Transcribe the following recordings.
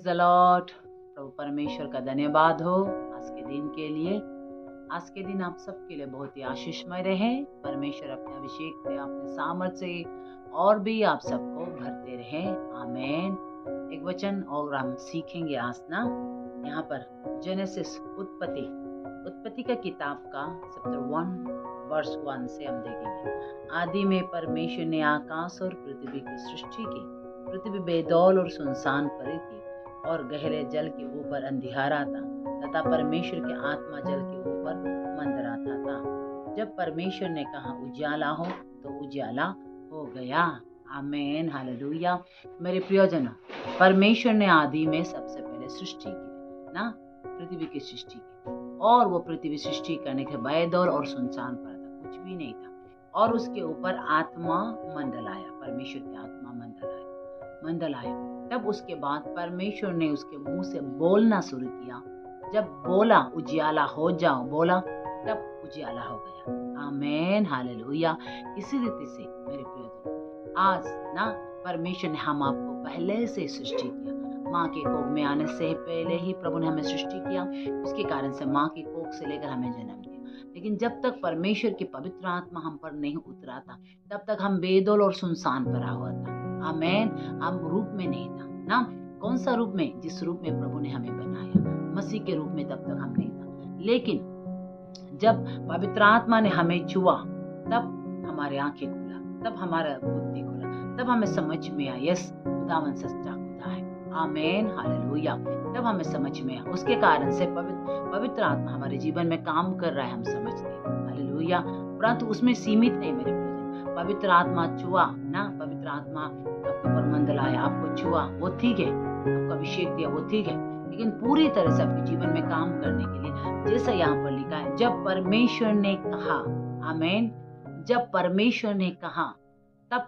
The Lord. प्रभु परमेश्वर का धन्यवाद हो आज के दिन के लिए। आज के दिन आप सबके लिए बहुत ही आशीषमय रहे। परमेश्वर अपने अभिषेक से, अपने सामर्थ्य से और भी आप सबको भरते रहे। आमीन। एक वचन और हम सीखेंगे आज ना। यहाँ पर जेनेसिस उत्पत्ति का किताब का चैप्टर 1 वर्स 1 से हम देखेंगे। आदि में परमेश्वर ने आकाश और पृथ्वी की सृष्टि की। पृथ्वी बेदौल और सुनसान पड़ी थी और गहरे जल के ऊपर अंधियारा था तथा परमेश्वर की आत्मा जल के ऊपर मंडराता था। जब परमेश्वर ने कहा उजाला हो तो उजाला हो गया। आमीन, हालेलुया। मेरे प्रियजन, परमेश्वर ने आदि में सबसे पहले सृष्टि की ना, पृथ्वी की सृष्टि की। और वो पृथ्वी सृष्टि करने के बेदौल और सुनसान पड़ा था, कुछ भी नहीं था। और उसके ऊपर आत्मा मंडल आया, परमेश्वर की आत्मा मंडल आया। तब उसके बाद परमेश्वर ने उसके मुंह से बोलना शुरू किया। जब बोला उजियाला हो जाओ, बोला तब उजियाला हो गया। आमीन, हालेलुया। इसी रीति से मेरे प्रियजन, आज ना परमेश्वर ने हम आपको पहले से सृष्टि किया। माँ के कोख में आने से पहले ही प्रभु ने हमें सृष्टि किया। उसके कारण से माँ के कोख से लेकर हमें जन्म दिया। लेकिन जब तक परमेश्वर की पवित्र आत्मा हम पर नहीं उतरा था, तब तक हम बेदौल और सुनसान पड़ा हुआ था। आमीन। हम रूप में नहीं था ना। कौन सा रूप में? जिस रूप में प्रभु ने हमें बनाया, मसीह के रूप में, तब तक हम नहीं था। लेकिन जब पवित्र आत्मा ने हमें छुआ, तब हमारे आंखें खुला, तब हमारा बुद्धि खुला, तब हमें समझ में आया यस खुदावन सच्चा खुदा है। आमीन, हालेलुया। तब हमें समझ में आया। उसके कारण से पवित्र आत्मा हमारे जीवन में काम कर रहा है, हम समझते हैं। हालेलुया। परंतु उसमें सीमित नहीं मेरे प्रियजन। पवित्र आत्मा छुआ ना, पवित्र आत्मा आपके ऊपर मंडल आया, आपको छुआ, वो ठीक है। आपको अभिषेक दिया, वो ठीक है। लेकिन पूरी तरह से आपके जीवन में काम करने के लिए, जैसा यहाँ पर लिखा है, जब परमेश्वर ने कहा, आमीन, जब परमेश्वर ने कहा, तब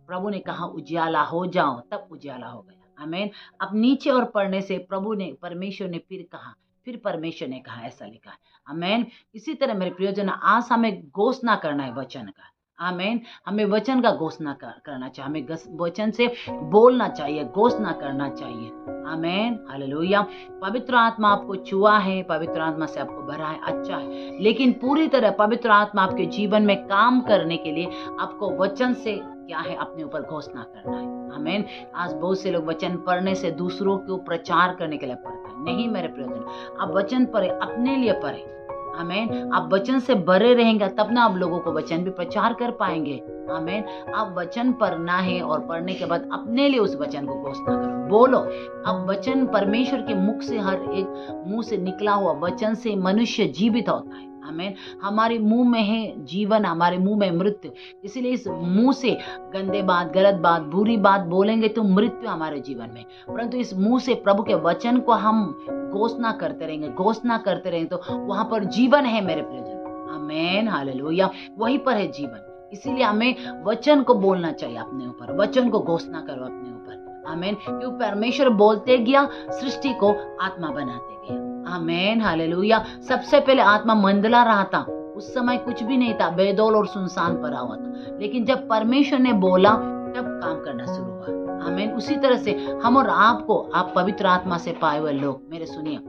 प्रभु ने कहा उजियाला हो जाओ, तब उजियाला हो गया। आमीन। अब नीचे और पढ़ने से परमेश्वर ने फिर कहा, फिर परमेश्वर ने कहा, ऐसा लिखा है। आमीन। इसी तरह मेरे प्रियजन, आज हमें घोषणा करना है वचन का। आमीन। हमें वचन का घोषणा करना चाहिए, हमें वचन से बोलना चाहिए, घोषणा करना चाहिए। आमीन, हालेलुया। पवित्र आत्मा आपको छुआ है, पवित्र आत्मा से आपको भरा है, अच्छा है। लेकिन पूरी तरह पवित्र आत्मा आपके जीवन में काम करने के लिए आपको वचन से क्या है, अपने ऊपर घोषणा करना है। आमीन। आज बहुत से लोग वचन पढ़ने से दूसरों को प्रचार करने के लिए पढ़ता है। नहीं मेरे प्रियजन, आप वचन पढ़े, अपने लिए पढ़े। आमीन। आप वचन से भरे रहेंगे, तब ना आप लोगों को वचन भी प्रचार कर पाएंगे। आमीन। आप वचन पढ़ना है और पढ़ने के बाद अपने लिए उस वचन को घोषणा करो, बोलो। अब वचन परमेश्वर के मुख से, हर एक मुंह से निकला हुआ वचन से मनुष्य जीवित होता है। आमीन। हमारे मुंह में है जीवन, हमारे मुंह में मृत्यु। इसलिए इस मुंह से गंदे बात, गलत बात, बुरी बात बोलेंगे तो मृत्यु हमारे जीवन में। परंतु इस मुंह से प्रभु के वचन को हम घोषणा करते रहेंगे तो वहां पर जीवन है मेरे प्रियजन। आमीन, हालेलुया। वहीं पर है जीवन। इसीलिए हमें वचन को बोलना चाहिए अपने ऊपर, वचन को घोषणा करो अपने ऊपर। आमीन। क्योंकि परमेश्वर बोलते गया, सृष्टि को आत्मा बनाते गया। आमीन, हालेलुया। सबसे पहले आत्मा मंडला रहा था, उस समय कुछ भी नहीं था, बेदौल और सुनसान पड़ा हुआ था। लेकिन जब परमेश्वर ने बोला, तब काम करना शुरू हुआ। आमीन। उसी तरह से हम और आपको, आप पवित्र आत्मा से पाए हुए लोग, मेरे सुनिए,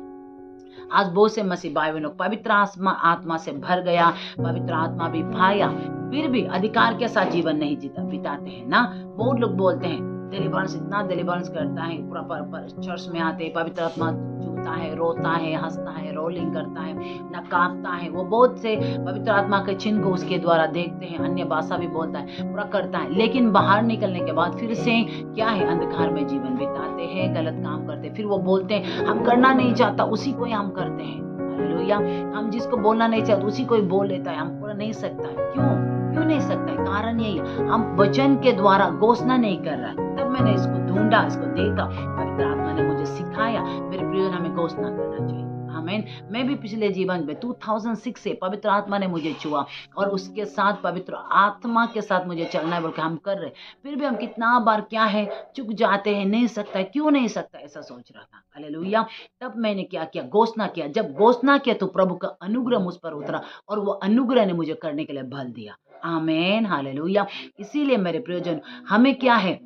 आज बहुत से मसीह भाई बहनों पवित्र आत्मा से भर गया, पवित्र आत्मा भी पाया, फिर भी अधिकार के साथ जीवन नहीं बिताते हैं ना। बहुत लोग बोलते हैं डिलीवरेंस, इतना डिलीवरेंस करता है, पूरा चर्च में आते, पवित्र आत्मा छूता है, रोता है, हंसता है, रोलिंग करता है, ना कांपता है। वो बहुत से पवित्र आत्मा के चिन्ह को उसके द्वारा देखते हैं, अन्य भाषा भी बोलता है, पूरा करता है। लेकिन बाहर निकलने के बाद फिर से क्या है, अंधकार में जीवन बिताते हैं, गलत काम करते हैं। फिर वो बोलते हैं हम करना नहीं चाहता, उसी को ही हम करते हैं। हालेलुया। हम जिसको बोलना नहीं चाहते उसी को ही बोल लेता है, हम पूरा नहीं सकता है। क्यों नहीं सकता है? कारण यही है, हम वचन के द्वारा घोषणा नहीं कर रहा है। तब मैंने इसको ढूंढा, इसको देखा, पवित्र आत्मा ने मुझे सिखाया। मेरे प्रियजन, हमें घोषणा करना चाहिए। आमीन। मैं भी पिछले जीवन में 2006 से पवित्र आत्मा ने मुझे छुआ और उसके साथ पवित्र आत्मा के साथ मुझे चलना है बोल के हम कर रहे। फिर भी हम कितना बार क्या है, चुक जाते हैं, नहीं सकता है, क्यों नहीं सकता, ऐसा सोच रहा था। हालेलुया। तब मैंने क्या किया, घोषणा किया। जब घोषणा किया तो प्रभु का अनुग्रह मुझ पर उतरा और वो अनुग्रह ने मुझे करने के लिए बल दिया। आमीन, हालेलुया। इसीलिए मेरे प्रियजन, हमें क्या है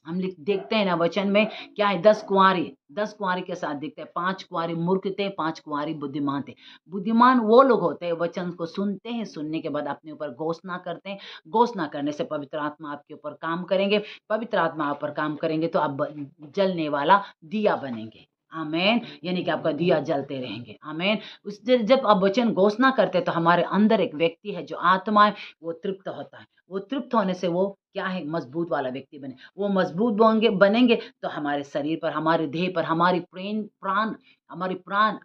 हम देखते हैं ना वचन में क्या है, 10 कुंवारी के साथ देखते हैं, 5 कुंवारी मूर्ख थे, 5 कुंवारी बुद्धिमान थे। बुद्धिमान वो लोग होते हैं वचन को सुनते हैं, सुनने के बाद अपने ऊपर घोषणा करते हैं। घोषणा करने से पवित्र आत्मा आपके ऊपर काम करेंगे, पवित्र आत्मा आप पर काम करेंगे तो आप जलने वाला दिया बनेंगे। आमेन। यानी कि आपका दिया जलते रहेंगे। आमेन। उस जब आप वचन घोषणा करते हैं तो हमारे अंदर एक व्यक्ति है जो आत्मा है, वो तृप्त होता है। वो तृप्त होने से वो क्या है, मजबूत वाला व्यक्ति बने। वो मजबूत बनेंगे तो हमारे शरीर पर, हमारे देह पर, हमारी प्राण,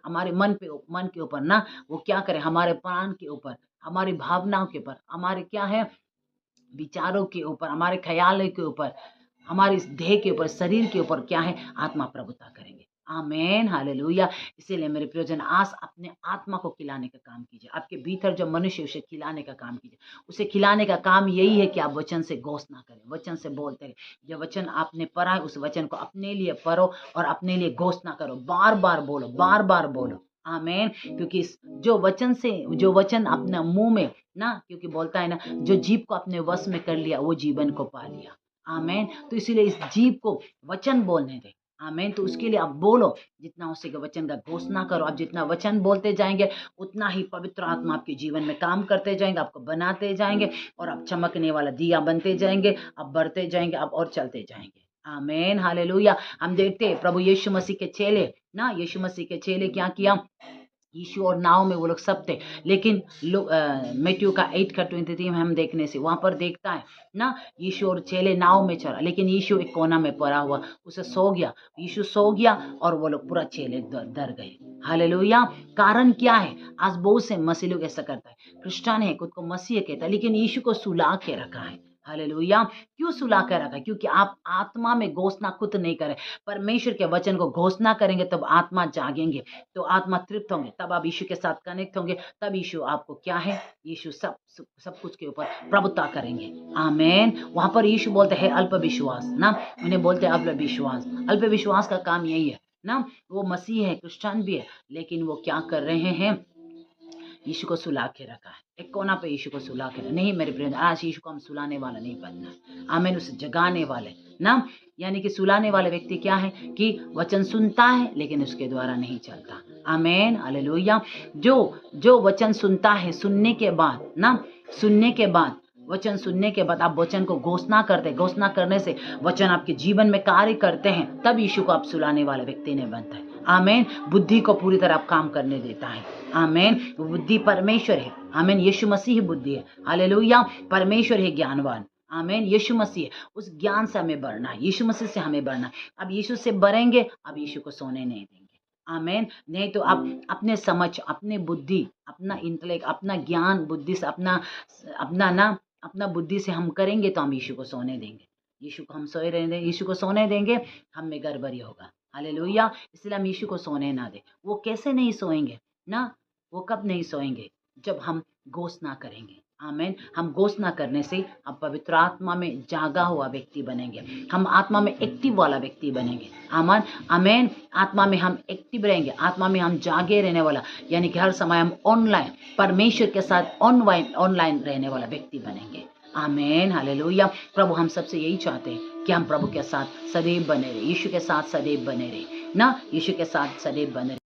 हमारे मन के ऊपर ना, वो क्या करे, हमारे प्राण के ऊपर, हमारी भावनाओं के ऊपर, हमारे क्या है, विचारों के ऊपर, हमारे ख्यालों के ऊपर, हमारे इस देह के ऊपर, शरीर के ऊपर क्या है, आत्मा प्रभुता करेंगे। आमेन, हालेलुया। इसीलिए मेरे प्रियजन, आज अपने आत्मा को खिलाने का काम कीजिए। आपके भीतर जो मनुष्य उसे खिलाने का काम कीजिए। उसे खिलाने का काम यही है कि आप वचन से घोषणा करें, वचन से बोलते रहे। जो वचन आपने पढ़ा है उस वचन को अपने लिए पढ़ो और अपने लिए घोषणा करो, बार बार बोलो, बार बार बोलो। आमेन। क्योंकि जो वचन अपना मुंह में ना, क्योंकि बोलता है ना, जो जीभ को अपने वश में कर लिया वो जीवन को पा लिया। आमेन। तो इसीलिए इस जीभ को वचन बोलने दे। आमेन। तो उसके लिए आप बोलो, जितना हो सके वचन का घोषणा करो। आप जितना वचन बोलते जाएंगे उतना ही पवित्र आत्मा आपके जीवन में काम करते जाएंगे, आपको बनाते जाएंगे और आप चमकने वाला दिया बनते जाएंगे, आप बढ़ते जाएंगे, आप और चलते जाएंगे। आमेन, हालेलुया। हम देखते हैं प्रभु यीशु मसीह के चेले ना, यीशु मसीह के चेले क्या किया, यीशु और नाव में वो लोग सब थे, लेकिन मैथ्यू का 8:23 में हम देखने से वहां पर देखता है ना, यीशु और चेले नाव में चढ़ा, लेकिन यीशु एक कोना में पड़ा हुआ, उसे सो गया, यीशु सो गया और वो लोग पूरा चेले डर गए। हालेलुया। कारण क्या है, आज बहुत से मसीह लोग ऐसा करता है, क्रिश्चियन है, खुद को मसीह कहता है, लेकिन यीशु को सुला के रखा है। हालेलुया। क्यों सुला कर रखा है? क्योंकि आप आत्मा में घोषणा खुद नहीं करें, परमेश्वर के वचन को घोषणा करेंगे तब आत्मा जागेंगे, तो आत्मा तृप्त होंगे, तब आप यीशु के साथ कनेक्ट होंगे, तब यीशु आपको क्या है, यीशु सब कुछ के ऊपर प्रभुता करेंगे। आमेन। वहां पर यीशु बोलते हैं अल्प विश्वास ना, उन्हें बोलते हैं अल्प विश्वास। अल्प विश्वास का काम यही है ना, वो मसीह है, क्रिश्चियन भी है, लेकिन वो क्या कर रहे हैं, यीशु को सुला के रखा है, एक कोना पे यीशु को सुला के नहीं। मेरे प्रिय, आज यीशु को हम सुलाने वाला नहीं बनना। आमीन। उसे जगाने वाले ना, यानी कि सुलाने वाले व्यक्ति क्या है कि वचन सुनता है लेकिन उसके द्वारा नहीं चलता। आमीन, हालेलुया। जो वचन सुनता है, सुनने के बाद ना, वचन सुनने के बाद आप वचन को घोषणा करते, घोषणा करने से वचन आपके जीवन में कार्य करते हैं, तब यीशु को आप सुलाने वाले व्यक्ति नहीं बनता है। आमीन। बुद्धि को पूरी तरह काम करने देता है। आमीन। बुद्धि परमेश्वर है। आमीन। यीशु मसीह ही बुद्धि है। हालेलुया। परमेश्वर है ज्ञानवान। आमीन। यीशु मसीह, उस ज्ञान से हमें बढ़ना है, यीशु मसीह से हमें बढ़ना है। अब यीशु से बढ़ेंगे, अब यीशु को सोने नहीं देंगे। आमीन। नहीं तो आप अपने समझ, अपने बुद्धि, अपना इंटेलेक्ट, अपना ज्ञान बुद्धि से, अपना बुद्धि से हम करेंगे तो हम यीशु को सोने देंगे। यीशु को हम सोए रहने देंगे, यीशु को सोने देंगे, हम में गड़बड़ी होगा। हालेलुया। इसलिए हम यीशु को सोने ना दे। वो कैसे नहीं सोएंगे ना, वो कब नहीं सोएंगे, जब हम घोषणा करेंगे। आमीन। हम घोषणा करने से हम पवित्र आत्मा में जागा हुआ व्यक्ति बनेंगे, हम आत्मा में एक्टिव वाला व्यक्ति बनेंगे। आमीन। आमीन। आत्मा में हम एक्टिव रहेंगे, आत्मा में हम जागे रहने वाला, यानी कि हर समय हम ऑनलाइन परमेश्वर के साथ ऑनलाइन रहने वाला व्यक्ति बनेंगे। आमीन, हालेलुया। प्रभु हम सबसे यही चाहते हैं कि हम प्रभु के साथ सदैव बने रहे, यीशु के साथ सदैव बने रहे ना, यीशु के साथ सदैव बने रहे।